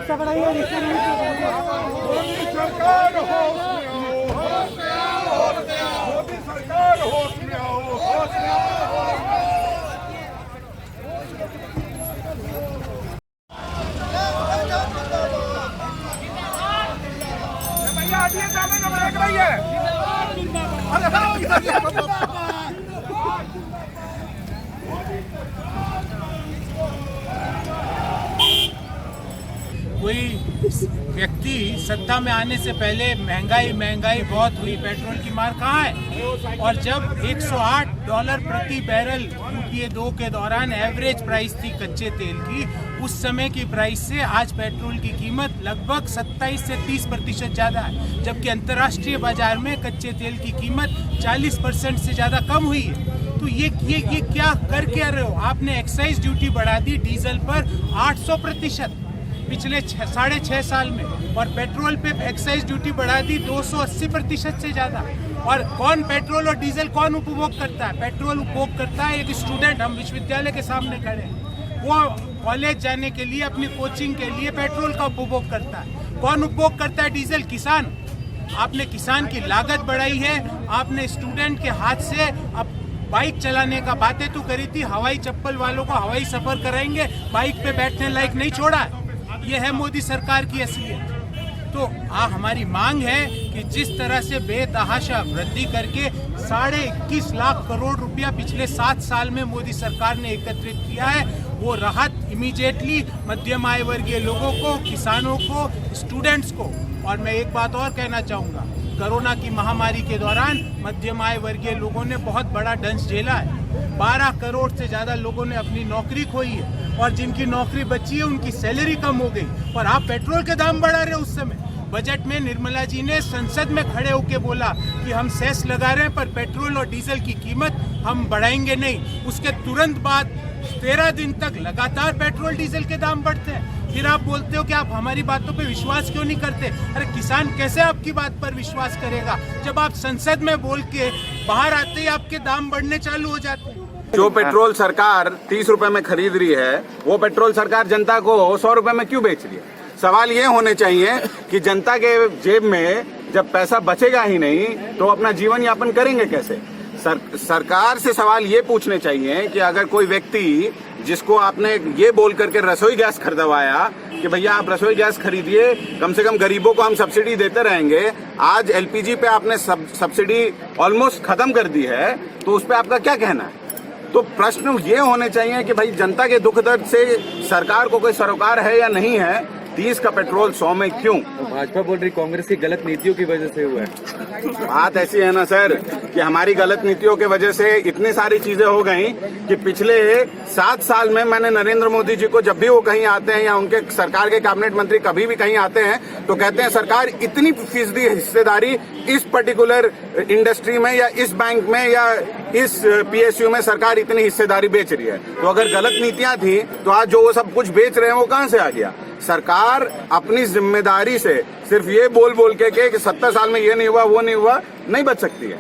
सरकार होश में आओ, मोदी सरकार होश में आओ, होश में आओ। भैया आगे जाने का ब्रेक नहीं है। कोई व्यक्ति सत्ता में आने से पहले महंगाई बहुत हुई, पेट्रोल की मार कहाँ है? और जब $108 प्रति बैरल यूपीए 2 के दौरान एवरेज प्राइस थी कच्चे तेल की, उस समय की प्राइस से आज पेट्रोल की कीमत लगभग 27 से 30% ज़्यादा है, जबकि अंतर्राष्ट्रीय बाजार में कच्चे तेल की कीमत 40% से ज़्यादा कम हुई है। तो ये क्या कर क्या रहे हो? आपने एक्साइज ड्यूटी बढ़ा दी डीजल पर 800% पिछले 6.5 साल में, और पेट्रोल पे एक्साइज ड्यूटी बढ़ा दी 280% से ज़्यादा। और कौन पेट्रोल और डीजल कौन उपभोग करता है? पेट्रोल उपभोग करता है एक स्टूडेंट, हम विश्वविद्यालय के सामने खड़े हैं, वो कॉलेज जाने के लिए, अपनी कोचिंग के लिए पेट्रोल का उपभोग करता है। कौन उपभोग करता है डीजल? किसान। आपने किसान की लागत बढ़ाई है, आपने स्टूडेंट के हाथ से अब बाइक चलाने का बातें तो करी थी, हवाई चप्पल वालों को हवाई सफर कराएंगे, बाइक पे बैठने लायक नहीं छोड़ा है। ये है मोदी सरकार की असलियत। तो हमारी मांग है कि जिस तरह से बेतहाशा वृद्धि करके 21.5 लाख करोड़ रुपया पिछले 7 साल में मोदी सरकार ने एकत्रित किया है, वो राहत इमीडिएटली मध्यम आय वर्गीय लोगों को, किसानों को, स्टूडेंट्स को। और मैं एक बात और कहना चाहूँगा, कोरोना की महामारी के दौरान मध्यम आय वर्गीय लोगों ने बहुत बड़ा दंश झेला है। 12 करोड़ से ज़्यादा लोगों ने अपनी नौकरी खोई है, और जिनकी नौकरी बची है उनकी सैलरी कम हो गई। और आप पेट्रोल के दाम बढ़ा रहे हो। उस समय बजट में निर्मला जी ने संसद में खड़े होकर बोला कि हम सेस लगा रहे हैं, पर पेट्रोल और डीजल की कीमत हम बढ़ाएंगे नहीं। उसके तुरंत बाद 13 दिन तक लगातार पेट्रोल डीजल के दाम बढ़ते हैं। फिर आप बोलते हो कि आप हमारी बातों पे विश्वास क्यों नहीं करते? अरे किसान कैसे आपकी बात पर विश्वास करेगा जब आप संसद में बोल के बाहर आते ही आपके दाम बढ़ने चालू हो जाते हैं? जो पेट्रोल सरकार 30 रुपए में खरीद रही है, वो पेट्रोल सरकार जनता को 100 रुपए में क्यों बेच रही है? सवाल ये होने चाहिए कि जनता के जेब में जब पैसा बचेगा ही नहीं तो अपना जीवन यापन करेंगे कैसे? सरकार से सवाल ये पूछने चाहिए कि अगर कोई व्यक्ति जिसको आपने ये बोल करके रसोई गैस खरीदवाया कि भैया आप रसोई गैस खरीदिए, कम से कम गरीबों को हम सब्सिडी देते रहेंगे, आज एलपीजी पे आपने सब्सिडी ऑलमोस्ट खत्म कर दी है, तो उस पर आपका क्या कहना है? तो प्रश्न ये होने चाहिए कि भाई जनता के दुख दर्द से सरकार को कोई सरोकार है या नहीं है? 30 का पेट्रोल 100 में क्यों? तो भाजपा बोल रही कांग्रेस की गलत नीतियों की वजह से हुआ है। बात ऐसी है ना सर कि हमारी गलत नीतियों की वजह से इतनी सारी चीजें हो गई कि पिछले 7 साल में मैंने नरेंद्र मोदी जी को, जब भी वो कहीं आते हैं या उनके सरकार के कैबिनेट मंत्री कभी भी कहीं आते हैं, तो कहते हैं सरकार इतनी फीसदी हिस्सेदारी इस पर्टिकुलर इंडस्ट्री में या इस बैंक में या इस पीएसयू में सरकार इतनी हिस्सेदारी बेच रही है। तो अगर गलत नीतियां थी तो आज जो वो सब कुछ बेच रहे हैं वो कहां से आ गया? सरकार अपनी जिम्मेदारी से सिर्फ ये बोल के कि 70 साल में ये नहीं हुआ वो नहीं हुआ नहीं बच सकती है।